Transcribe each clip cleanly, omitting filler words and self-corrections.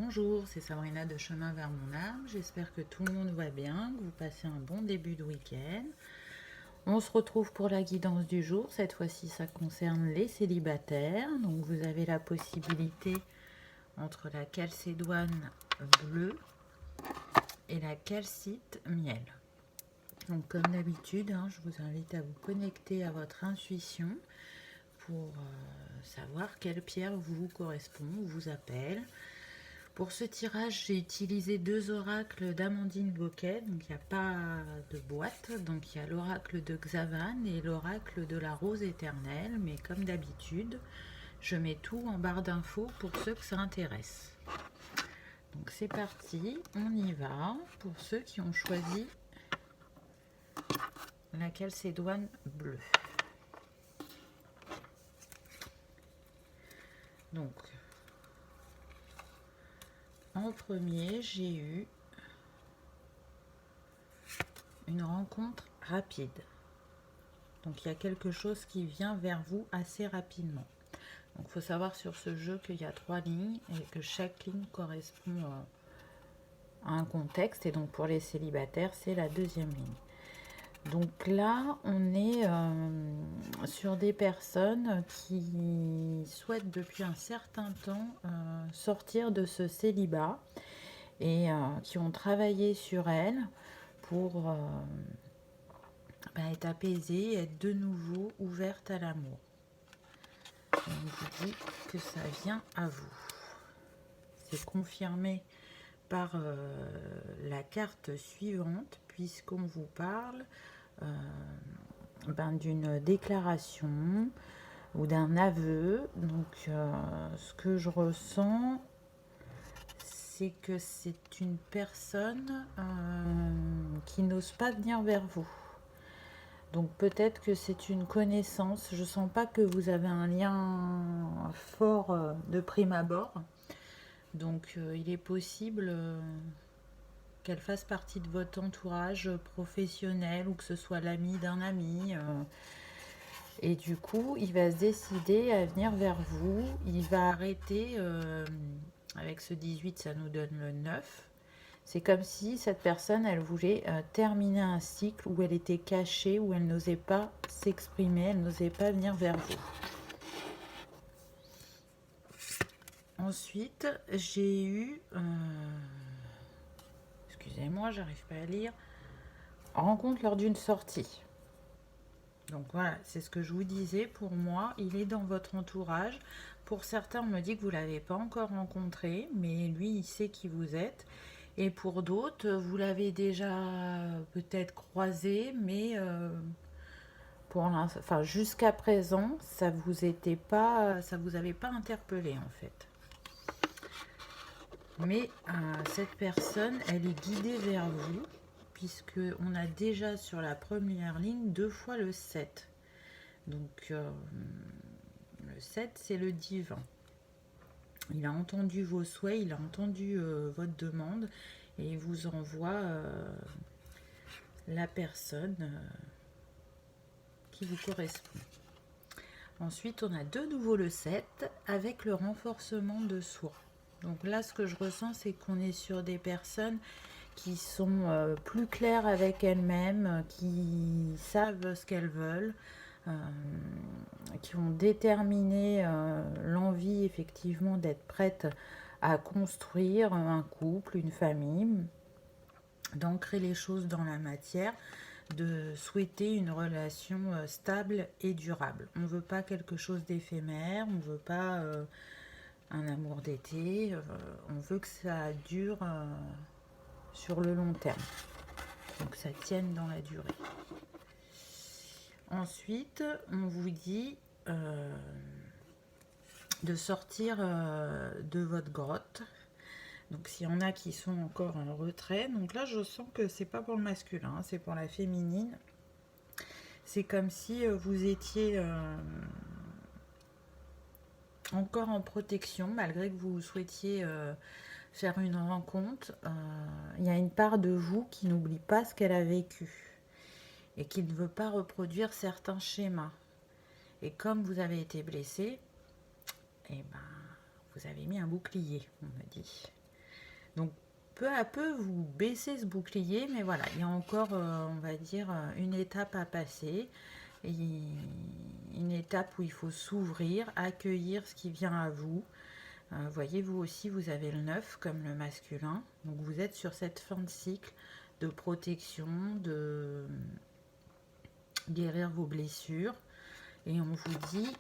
Bonjour, c'est Sabrina de Chemin vers mon âme. J'espère que tout le monde va bien, que vous passez un bon début de week-end. On se retrouve pour la guidance du jour. Cette fois-ci, ça concerne les célibataires. Donc, vous avez la possibilité entre la calcédoine bleue et la calcite miel. Donc, comme d'habitude, je vous invite à vous connecter à votre intuition pour savoir quelle pierre vous correspond ou vous appelle. Pour ce tirage, j'ai utilisé deux oracles d'Amandine Boquet, donc il n'y a pas de boîte, donc il y a l'oracle de Xavan et l'oracle de la rose éternelle, mais comme d'habitude, je mets tout en barre d'infos pour ceux que ça intéresse. Donc c'est parti, on y va, pour ceux qui ont choisi la calcédoine bleue. Donc, en premier, j'ai eu une rencontre rapide. Donc il y a quelque chose qui vient vers vous assez rapidement. Donc il faut savoir sur ce jeu qu'il y a 3 lignes et que chaque ligne correspond à un contexte. Et donc pour les célibataires, c'est la deuxième ligne. Donc là, on est sur des personnes qui souhaitent depuis un certain temps sortir de ce célibat et qui ont travaillé sur elles pour être apaisée, être de nouveau ouverte à l'amour. On vous dit que ça vient à vous. C'est confirmé par la carte suivante, puisqu'on vous parle d'une déclaration ou d'un aveu. Donc, ce que je ressens, c'est que c'est une personne qui n'ose pas venir vers vous. Donc peut-être que c'est une connaissance. Je sens pas que vous avez un lien fort de prime abord. Donc il est possible qu'elle fasse partie de votre entourage professionnel ou que ce soit l'ami d'un ami. Et du coup, il va se décider à venir vers vous. Il va arrêter, avec ce 18, ça nous donne le 9. C'est comme si cette personne, elle voulait terminer un cycle où elle était cachée, où elle n'osait pas s'exprimer, elle n'osait pas venir vers vous. Ensuite, j'ai eu, excusez-moi, j'arrive pas à lire, rencontre lors d'une sortie. Donc voilà, c'est ce que je vous disais. Pour moi, il est dans votre entourage. Pour certains, on me dit que vous ne l'avez pas encore rencontré, mais lui, il sait qui vous êtes. Et pour d'autres, vous l'avez déjà peut-être croisé, mais jusqu'à présent, ça vous avait pas interpellé en fait. Mais cette personne, elle est guidée vers vous, puisque on a déjà sur la première ligne 2 fois le 7. Donc le 7, c'est le divin. Il a entendu vos souhaits, il a entendu votre demande et il vous envoie la personne qui vous correspond. Ensuite, on a de nouveau le 7 avec le renforcement de soi. Donc là, ce que je ressens, c'est qu'on est sur des personnes qui sont plus claires avec elles-mêmes, qui savent ce qu'elles veulent, qui ont déterminé l'envie effectivement d'être prêtes à construire un couple, une famille, d'ancrer les choses dans la matière, de souhaiter une relation stable et durable. On ne veut pas quelque chose d'éphémère, on ne veut pas un amour d'été, on veut que ça dure sur le long terme, donc ça tienne dans la durée. Ensuite, on vous dit de sortir de votre grotte. Donc s'il y en a qui sont encore en retrait, donc là je sens que c'est pas pour le masculin, c'est pour la féminine. C'est comme si vous étiez encore en protection, malgré que vous souhaitiez faire une rencontre. Il y a une part de vous qui n'oublie pas ce qu'elle a vécu et qui ne veut pas reproduire certains schémas. Et comme vous avez été blessé, vous avez mis un bouclier, on me dit. Donc peu à peu, vous baissez ce bouclier, mais voilà, il y a encore, on va dire, une étape à passer. Et une étape où il faut s'ouvrir, accueillir ce qui vient à vous. Voyez, vous aussi, vous avez le 9 comme le masculin. Donc vous êtes sur cette fin de cycle de protection, de guérir vos blessures. Et on vous dit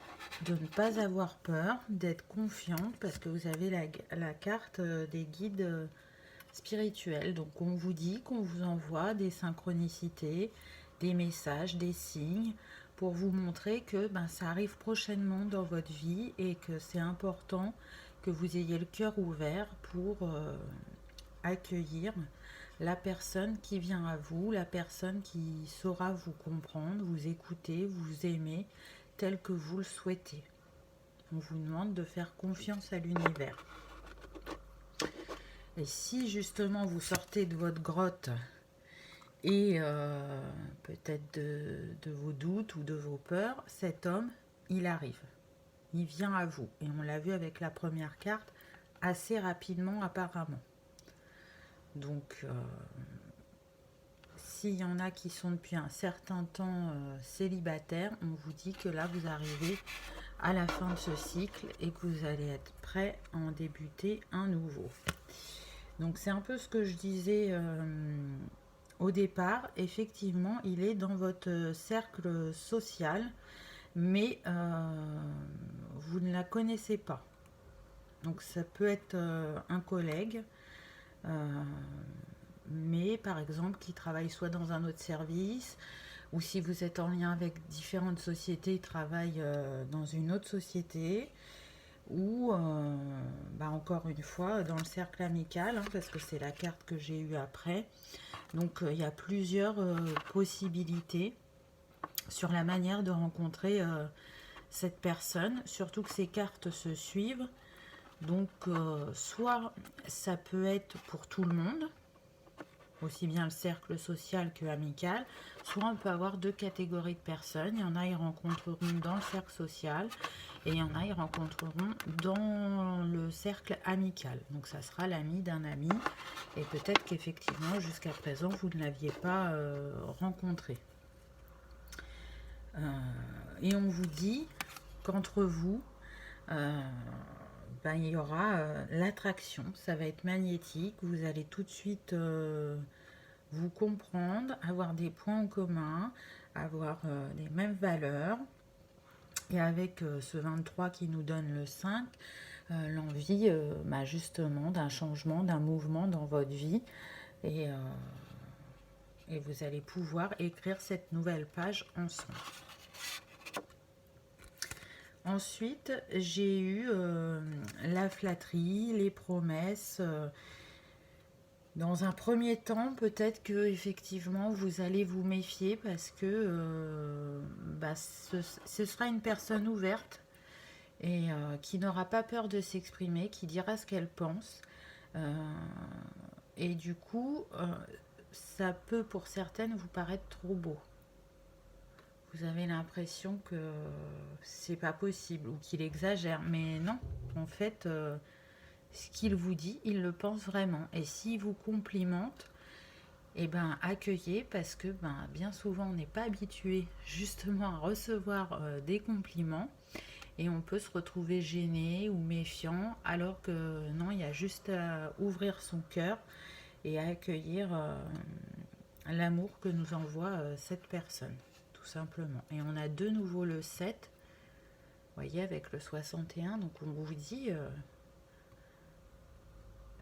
de ne pas avoir peur, d'être confiante parce que vous avez la carte des guides spirituels. Donc on vous dit qu'on vous envoie des synchronicités, des messages, des signes pour vous montrer que ça arrive prochainement dans votre vie et que c'est important que vous ayez le cœur ouvert pour accueillir la personne qui vient à vous, la personne qui saura vous comprendre, vous écouter, vous aimer tel que vous le souhaitez. On vous demande de faire confiance à l'univers. Et si justement vous sortez de votre grotte et peut-être de vos doutes ou de vos peurs, cet homme, il arrive. Il vient à vous. Et on l'a vu avec la première carte assez rapidement apparemment. Donc, s'il y en a qui sont depuis un certain temps célibataires, on vous dit que là, vous arrivez à la fin de ce cycle et que vous allez être prêt à en débuter un nouveau. Donc, c'est un peu ce que je disais au départ. Effectivement, il est dans votre cercle social, mais vous ne la connaissez pas. Donc, ça peut être un collègue, mais par exemple qui travaille soit dans un autre service, ou si vous êtes en lien avec différentes sociétés, il travaille dans une autre société, ou encore une fois dans le cercle amical, hein, parce que c'est la carte que j'ai eue après. Donc il y a plusieurs possibilités sur la manière de rencontrer cette personne, surtout que ces cartes se suivent. Donc soit ça peut être pour tout le monde, aussi bien le cercle social que amical, soit on peut avoir deux catégories de personnes. Il y en a, ils rencontreront dans le cercle social, et il y en a, ils rencontreront dans le cercle amical. Donc ça sera l'ami d'un ami, et peut-être qu'effectivement, jusqu'à présent, vous ne l'aviez pas rencontré. Et on vous dit qu'entre vous, il y aura l'attraction, ça va être magnétique, vous allez tout de suite vous comprendre, avoir des points en commun, avoir les mêmes valeurs. Et avec ce 23 qui nous donne le 5, l'envie justement d'un changement, d'un mouvement dans votre vie. Et vous allez pouvoir écrire cette nouvelle page ensemble. Ensuite, j'ai eu la flatterie, les promesses. Dans un premier temps, peut-être que effectivement vous allez vous méfier parce que ce sera une personne ouverte et qui n'aura pas peur de s'exprimer, qui dira ce qu'elle pense. Et du coup, ça peut pour certaines vous paraître trop beau. Vous avez l'impression que c'est pas possible ou qu'il exagère, mais non, en fait, ce qu'il vous dit, il le pense vraiment. Et s'il vous complimente, accueillez, parce que bien souvent on n'est pas habitué justement à recevoir des compliments et on peut se retrouver gêné ou méfiant, alors que non, il y a juste à ouvrir son cœur et à accueillir l'amour que nous envoie cette personne. Tout simplement. Et on a de nouveau le 7, vous voyez, avec le 61, donc on vous dit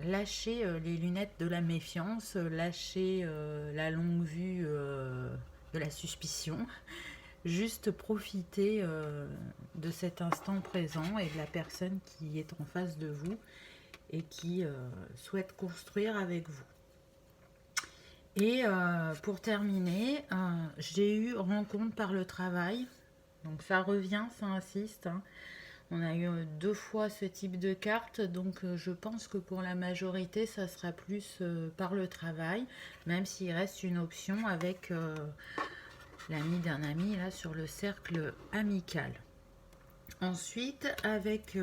lâchez les lunettes de la méfiance, lâchez la longue vue de la suspicion, juste profitez de cet instant présent et de la personne qui est en face de vous et qui souhaite construire avec vous. Et pour terminer, j'ai eu rencontre par le travail. Donc ça revient, ça insiste. Hein. On a eu 2 fois ce type de carte. Donc je pense que pour la majorité, ça sera plus par le travail. Même s'il reste une option avec l'ami d'un ami là sur le cercle amical. Ensuite, avec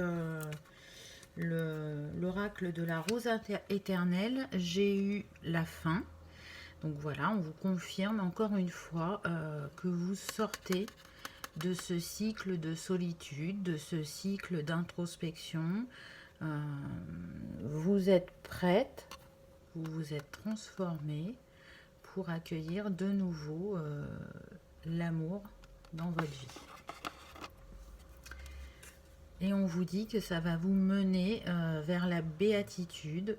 l'oracle de la rose éternelle, j'ai eu la fin. Donc voilà, on vous confirme encore une fois que vous sortez de ce cycle de solitude, de ce cycle d'introspection. Vous êtes prête, vous vous êtes transformée pour accueillir de nouveau l'amour dans votre vie. Et on vous dit que ça va vous mener vers la béatitude.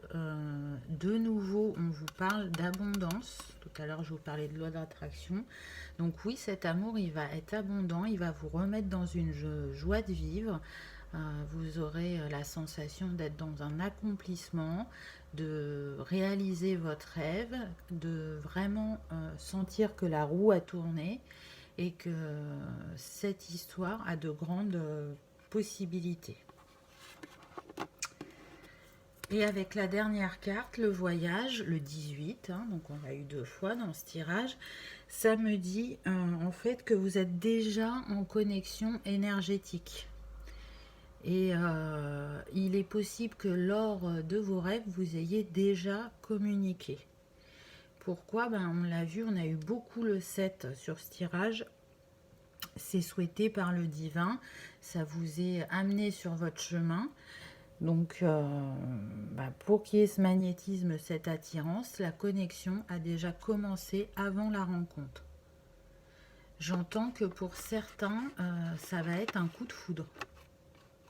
De nouveau, on vous parle d'abondance. Tout à l'heure, je vous parlais de loi d'attraction. Donc oui, cet amour, il va être abondant. Il va vous remettre dans une joie de vivre. Vous aurez la sensation d'être dans un accomplissement, de réaliser votre rêve, de vraiment sentir que la roue a tourné et que cette histoire a de grandes possibilités. Et avec la dernière carte, le voyage, le 18, donc on l'a eu 2 fois dans ce tirage, ça me dit en fait que vous êtes déjà en connexion énergétique. Et il est possible que lors de vos rêves, vous ayez déjà communiqué. Pourquoi? On l'a vu, on a eu beaucoup le 7 sur ce tirage. C'est souhaité par le divin, ça vous est amené sur votre chemin. Donc, pour qu'il y ait ce magnétisme, cette attirance, la connexion a déjà commencé avant la rencontre. J'entends que pour certains, ça va être un coup de foudre.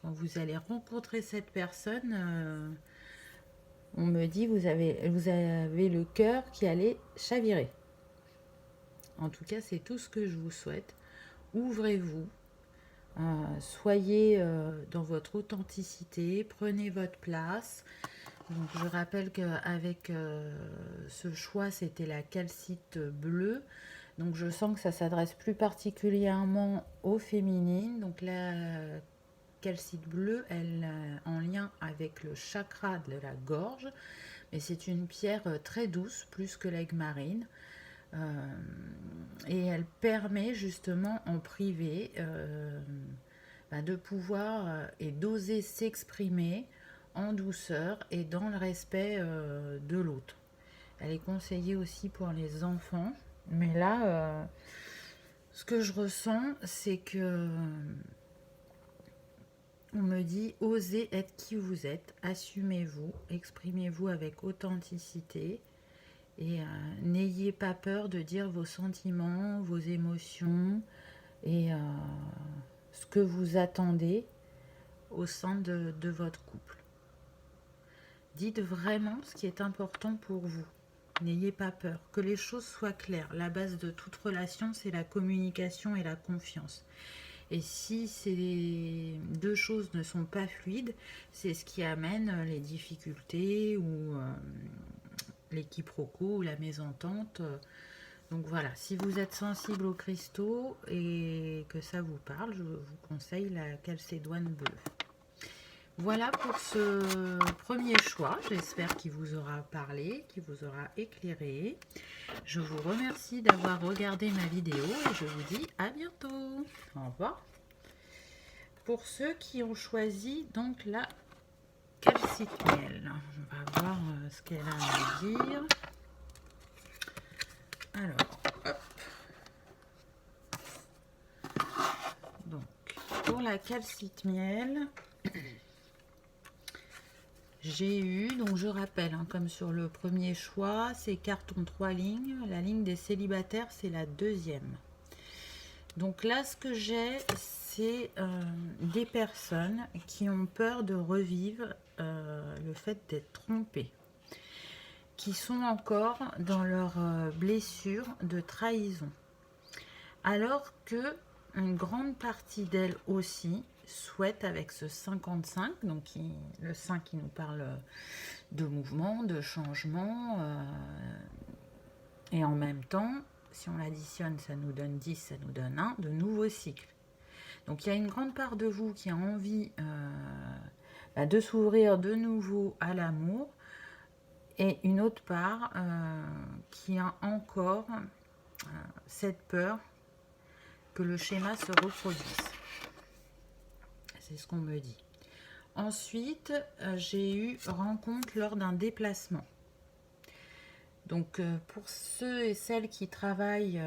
Quand vous allez rencontrer cette personne, on me dit vous avez le cœur qui allait chavirer. En tout cas, c'est tout ce que je vous souhaite. Ouvrez-vous, soyez dans votre authenticité, prenez votre place. Donc, je rappelle qu'avec ce choix, c'était la calcite bleue. Donc, je sens que ça s'adresse plus particulièrement aux féminines. Donc, la calcite bleue, elle est en lien avec le chakra de la gorge. Mais c'est une pierre très douce, plus que l'aigle marine. Et elle permet justement en privé de pouvoir et d'oser s'exprimer en douceur et dans le respect de l'autre. Elle est conseillée aussi pour les enfants, mais là ce que je ressens, c'est que on me dit osez être qui vous êtes, assumez-vous, exprimez-vous avec authenticité. Et n'ayez pas peur de dire vos sentiments, vos émotions et ce que vous attendez au sein de votre couple. Dites vraiment ce qui est important pour vous. N'ayez pas peur. Que les choses soient claires. La base de toute relation, c'est la communication et la confiance. Et si ces 2 choses ne sont pas fluides, c'est ce qui amène les difficultés ou les quiproquos ou la mésentente. Donc voilà, si vous êtes sensible aux cristaux et que ça vous parle, je vous conseille la calcédoine bleue. Voilà pour ce premier choix. J'espère qu'il vous aura parlé, qu'il vous aura éclairé. Je vous remercie d'avoir regardé ma vidéo et je vous dis à bientôt. Au revoir. Pour ceux qui ont choisi donc la calcite miel, on va voir ce qu'elle a à nous dire. Alors, hop. Donc, pour la calcite miel, j'ai eu, donc je rappelle, comme sur le premier choix, ces cartes ont 3 lignes. La ligne des célibataires, c'est la 2e. Donc là, ce que j'ai, c'est des personnes qui ont peur de revivre le fait d'être trompées, qui sont encore dans leur blessure de trahison. Alors que une grande partie d'elles aussi souhaitent, avec ce 55, donc le 5 qui nous parle de mouvement, de changement, et en même temps, si on l'additionne, ça nous donne 10, ça nous donne 1, de nouveaux cycles. Donc il y a une grande part de vous qui a envie de s'ouvrir de nouveau à l'amour, et une autre part qui a encore cette peur que le schéma se reproduise. C'est ce qu'on me dit. Ensuite, j'ai eu rencontre lors d'un déplacement. Donc, pour ceux et celles qui travaillent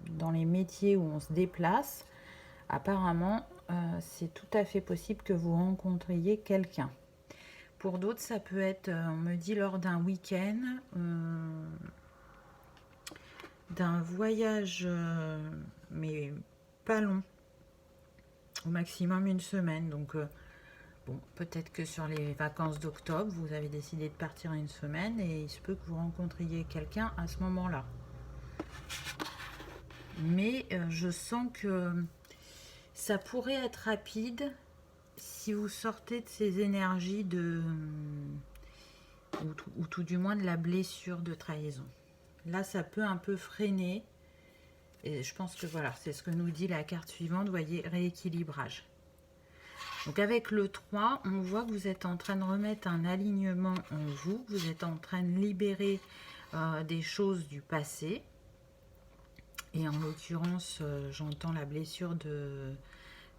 dans les métiers où on se déplace, apparemment, c'est tout à fait possible que vous rencontriez quelqu'un. Pour d'autres, ça peut être, on me dit, lors d'un week-end, d'un voyage, mais pas long, au maximum une semaine. Donc, bon, peut-être que sur les vacances d'octobre, vous avez décidé de partir une semaine et il se peut que vous rencontriez quelqu'un à ce moment-là. Mais je sens que ça pourrait être rapide si vous sortez de ces énergies de... ou tout du moins de la blessure de trahison. Là, ça peut un peu freiner. Et je pense que voilà, c'est ce que nous dit la carte suivante. Vous voyez, rééquilibrage. Donc avec le 3, on voit que vous êtes en train de remettre un alignement en vous. Vous êtes en train de libérer des choses du passé. Et en l'occurrence, j'entends la blessure de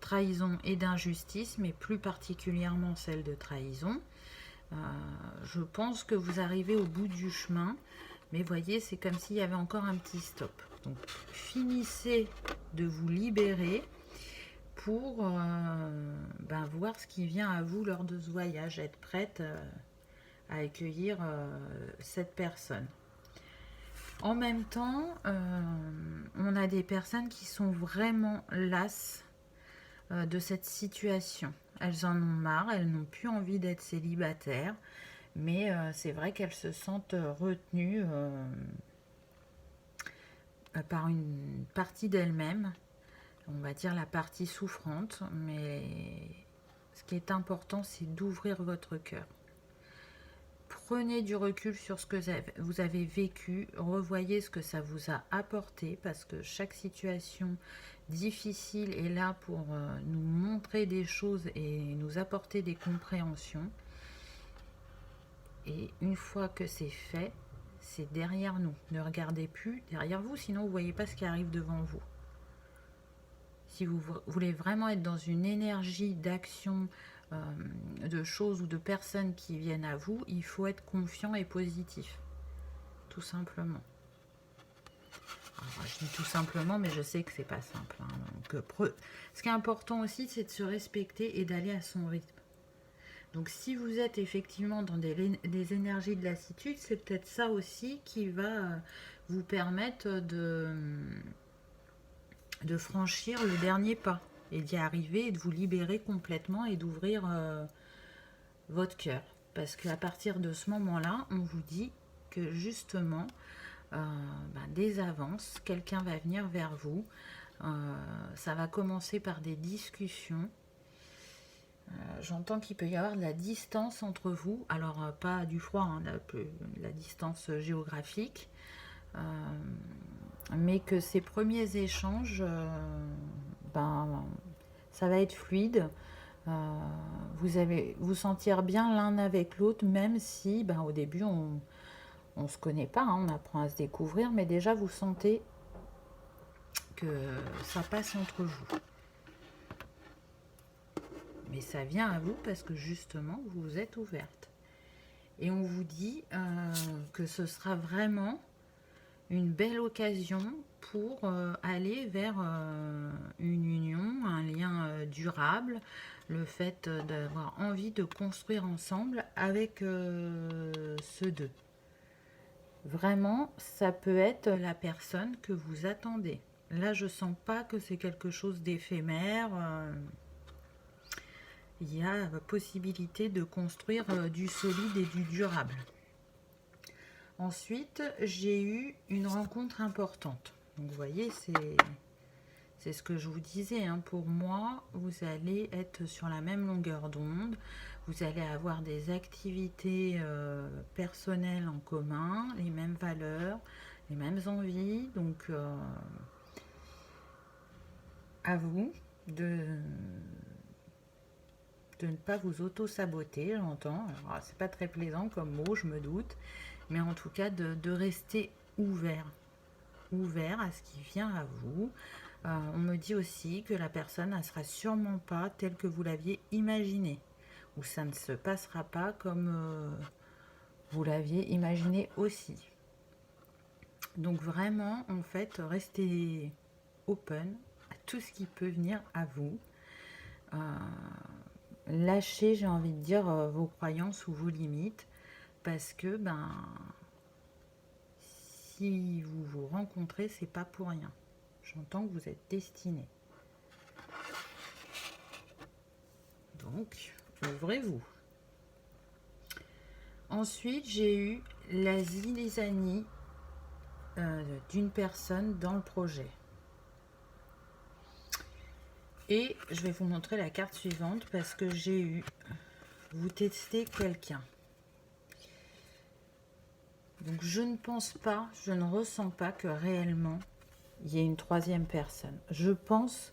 trahison et d'injustice, mais plus particulièrement celle de trahison. Je pense que vous arrivez au bout du chemin, mais voyez, c'est comme s'il y avait encore un petit stop. Donc, finissez de vous libérer pour voir ce qui vient à vous lors de ce voyage, être prête à accueillir cette personne. En même temps, on a des personnes qui sont vraiment lasses de cette situation. Elles en ont marre, elles n'ont plus envie d'être célibataires, mais c'est vrai qu'elles se sentent retenues par une partie d'elles-mêmes, on va dire la partie souffrante, mais ce qui est important, c'est d'ouvrir votre cœur. Prenez du recul sur ce que vous avez vécu, revoyez ce que ça vous a apporté, parce que chaque situation difficile est là pour nous montrer des choses et nous apporter des compréhensions. Et une fois que c'est fait, c'est derrière nous. Ne regardez plus derrière vous, sinon vous ne voyez pas ce qui arrive devant vous. Si vous voulez vraiment être dans une énergie d'action, de choses ou de personnes qui viennent à vous, il faut être confiant et positif. Tout simplement. Alors, je dis tout simplement, mais je sais que c'est pas simple. Hein. Donc, ce qui est important aussi, c'est de se respecter et d'aller à son rythme. Donc, si vous êtes effectivement dans des énergies de lassitude, c'est peut-être ça aussi qui va vous permettre de franchir le dernier pas et d'y arriver et de vous libérer complètement et d'ouvrir votre cœur. Parce qu'à partir de ce moment-là, on vous dit que justement, des avances, quelqu'un va venir vers vous. Ça va commencer par des discussions. J'entends qu'il peut y avoir de la distance entre vous. Alors, pas du froid, hein, la distance géographique. Mais que ces premiers échanges, ça va être fluide. Vous allez vous sentir bien l'un avec l'autre, même si au début on ne se connaît pas, hein, on apprend à se découvrir, mais déjà vous sentez que ça passe entre vous. Mais ça vient à vous parce que justement vous vous êtes ouverte. Et on vous dit que ce sera vraiment une belle occasion pour aller vers une union, un lien durable, le fait d'avoir envie de construire ensemble avec ceux deux. Vraiment, ça peut être la personne que vous attendez. Là, je sens pas que c'est quelque chose d'éphémère. Il y a possibilité de construire du solide et du durable. Ensuite, j'ai eu une rencontre importante. Donc, vous voyez, c'est ce que je vous disais. Hein. Pour moi, vous allez être sur la même longueur d'onde. Vous allez avoir des activités personnelles en commun, les mêmes valeurs, les mêmes envies. Donc, à vous de ne pas vous auto-saboter, j'entends. C'est pas très plaisant comme mot, je me doute. Mais en tout cas, de rester ouvert à ce qui vient à vous. On me dit aussi que la personne ne sera sûrement pas telle que vous l'aviez imaginée. ou ça ne se passera pas comme vous l'aviez imaginé aussi. Donc vraiment, en fait, restez open à tout ce qui peut venir à vous. Lâchez, j'ai envie de dire, vos croyances ou vos limites, parce que si vous vous rencontrez, c'est pas pour rien. J'entends que vous êtes destinés. Donc, ouvrez-vous. Ensuite, j'ai eu la zilizanie d'une personne dans le projet. Et je vais vous montrer la carte suivante parce que j'ai eu, vous testez quelqu'un. Donc je ne pense pas, je ne ressens pas que réellement il y ait une troisième personne. Je pense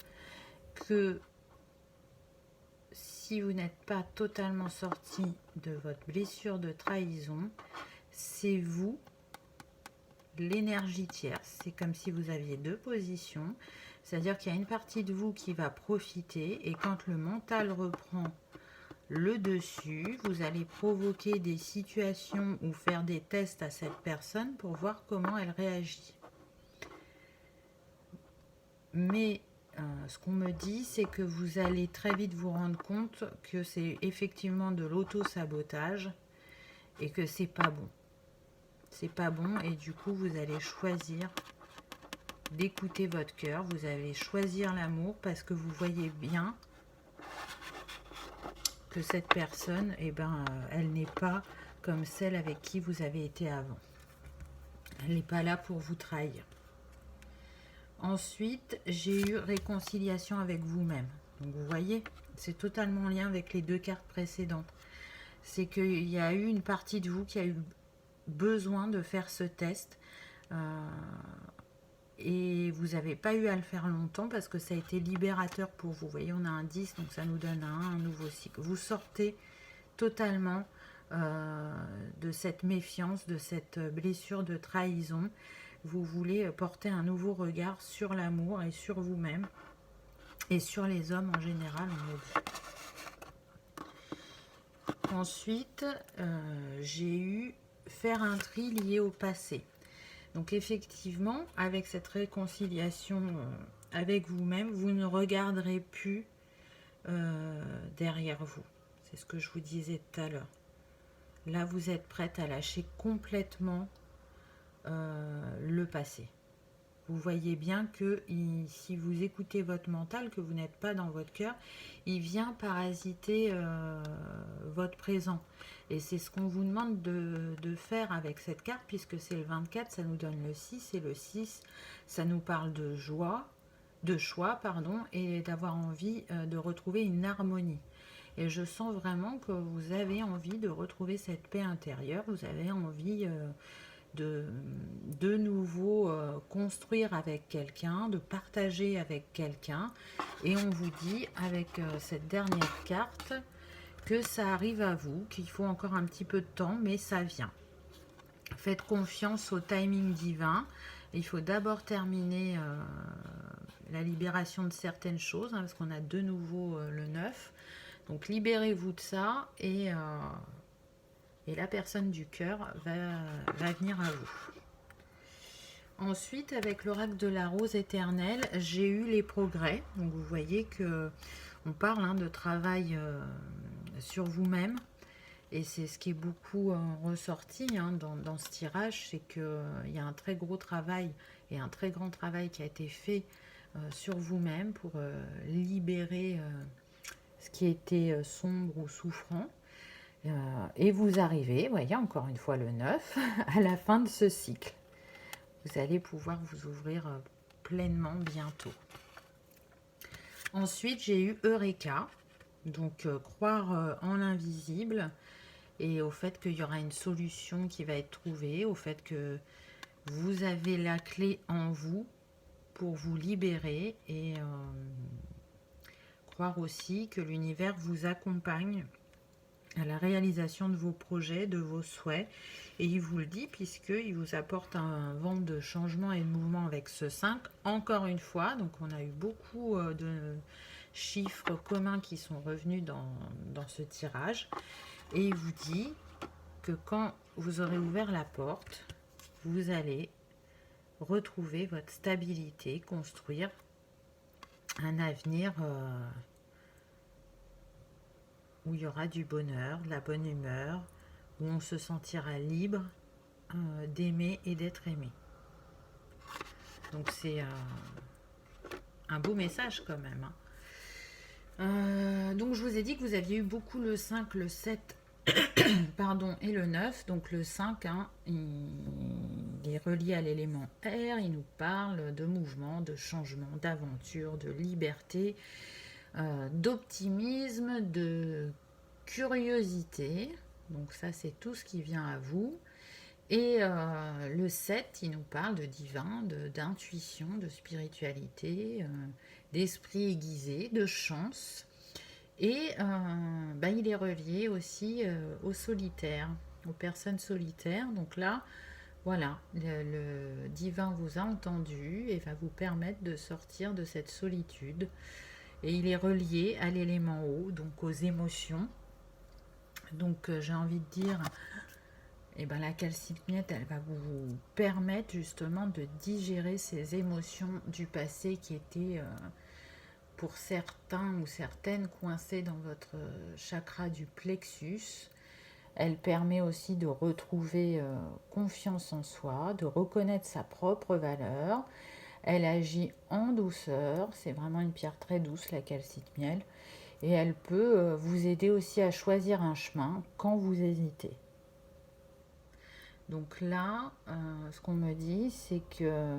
que si vous n'êtes pas totalement sorti de votre blessure de trahison, c'est vous, l'énergie tierce. C'est comme si vous aviez deux positions. C'est-à-dire qu'il y a une partie de vous qui va profiter et quand le mental reprend le dessus, vous allez provoquer des situations ou faire des tests à cette personne pour voir comment elle réagit. Mais ce qu'on me dit, c'est que vous allez très vite vous rendre compte que c'est effectivement de l'auto-sabotage et que c'est pas bon. C'est pas bon et du coup, vous allez choisir d'écouter votre cœur. Vous allez choisir l'amour parce que vous voyez bien que cette personne, elle n'est pas comme celle avec qui vous avez été avant. Elle n'est pas là pour vous trahir. Ensuite, j'ai eu réconciliation avec vous-même. Donc vous voyez, c'est totalement en lien avec les deux cartes précédentes. C'est qu'il y a eu une partie de vous qui a eu besoin de faire ce test. Et vous n'avez pas eu à le faire longtemps parce que ça a été libérateur pour vous. Vous voyez, on a un 10, donc ça nous donne un nouveau cycle. Vous sortez totalement de cette méfiance, de cette blessure de trahison. Vous voulez porter un nouveau regard sur l'amour et sur vous-même et sur les hommes en général, on me dit. Ensuite, j'ai eu faire un tri lié au passé. Donc effectivement, avec cette réconciliation avec vous-même, vous ne regarderez plus derrière vous. C'est ce que je vous disais tout à l'heure. Là, vous êtes prête à lâcher complètement le passé. Vous voyez bien que si vous écoutez votre mental, que vous n'êtes pas dans votre cœur, il vient parasiter votre présent. Et c'est ce qu'on vous demande de faire avec cette carte, puisque c'est le 24, ça nous donne le 6, et le 6, ça nous parle de joie, de choix, pardon, et d'avoir envie de retrouver une harmonie. Et je sens vraiment que vous avez envie de retrouver cette paix intérieure, vous avez envie de nouveau construire avec quelqu'un, de partager avec quelqu'un. Et on vous dit avec cette dernière carte que ça arrive à vous, qu'il faut encore un petit peu de temps, mais ça vient. Faites confiance au timing divin. Il faut d'abord terminer la libération de certaines choses, hein, parce qu'on a de nouveau le 9. Donc libérez-vous de ça et la personne du cœur va venir à vous. Ensuite, avec l'oracle de la rose éternelle, j'ai eu les progrès. Donc vous voyez que on parle de travail sur vous-même. Et c'est ce qui est beaucoup ressorti dans ce tirage, c'est qu'il y a un très gros travail et un très grand travail qui a été fait sur vous-même pour libérer ce qui était sombre ou souffrant. Et vous arrivez, voyez, encore une fois le 9, à la fin de ce cycle. Vous allez pouvoir vous ouvrir pleinement bientôt. Ensuite, j'ai eu Eureka, donc croire en l'invisible et au fait qu'il y aura une solution qui va être trouvée, au fait que vous avez la clé en vous pour vous libérer et croire aussi que l'univers vous accompagne à la réalisation de vos projets, de vos souhaits. Et il vous le dit puisqu'il vous apporte un vent de changement et de mouvement avec ce 5. Encore une fois, donc on a eu beaucoup de chiffres communs qui sont revenus dans ce tirage. Et il vous dit que quand vous aurez ouvert la porte, vous allez retrouver votre stabilité, construire un avenir où il y aura du bonheur, de la bonne humeur, où on se sentira libre d'aimer et d'être aimé. Donc c'est un beau message quand même. Donc je vous ai dit que vous aviez eu beaucoup le 5, le 7 pardon, et le 9. Donc le 5, hein, il est relié à l'élément air. Il nous parle de mouvement, de changement, d'aventure, de liberté, d'optimisme, de curiosité. Donc ça, c'est tout ce qui vient à vous. Et le 7, il nous parle de divin, d'intuition, de spiritualité, d'esprit aiguisé, de chance. Et il est relié aussi aux solitaires, aux personnes solitaires. Donc là, voilà, le divin vous a entendu et va vous permettre de sortir de cette solitude. Et il est relié à l'élément eau, donc aux émotions. Donc j'ai envie de dire, la calcimiette, elle va vous permettre justement de digérer ces émotions du passé qui étaient pour certains ou certaines coincées dans votre chakra du plexus. Elle permet aussi de retrouver confiance en soi, de reconnaître sa propre valeur. Elle agit en douceur, c'est vraiment une pierre très douce, la calcite miel. Et elle peut vous aider aussi à choisir un chemin quand vous hésitez. Donc là, ce qu'on me dit, c'est que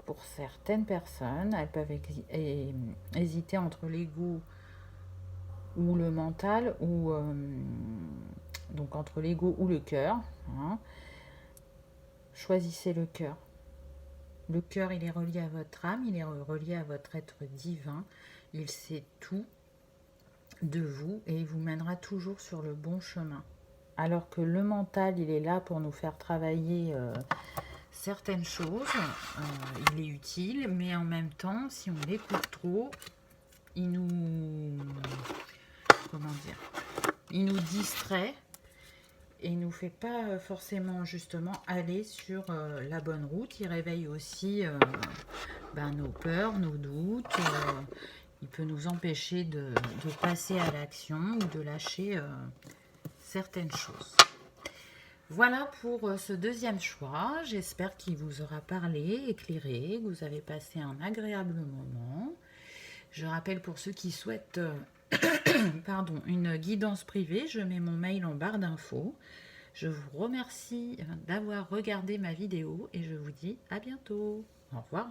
pour certaines personnes, elles peuvent hésiter entre l'ego ou le mental, ou donc entre l'ego ou le cœur. Hein. Choisissez le cœur. Le cœur, il est relié à votre âme, il est relié à votre être divin. Il sait tout de vous et il vous mènera toujours sur le bon chemin. Alors que le mental, il est là pour nous faire travailler certaines choses. Il est utile, mais en même temps, si on l'écoute trop, il nous... Comment dire ? Il nous distrait et il nous fait pas forcément justement aller sur la bonne route. Il réveille aussi nos peurs, nos doutes. Il peut nous empêcher de passer à l'action ou de lâcher certaines choses. Voilà pour ce deuxième choix. J'espère qu'il vous aura parlé, éclairé, que vous avez passé un agréable moment. Je rappelle pour ceux qui souhaitent une guidance privée, je mets mon mail en barre d'infos. Je vous remercie d'avoir regardé ma vidéo et je vous dis à bientôt. Au revoir.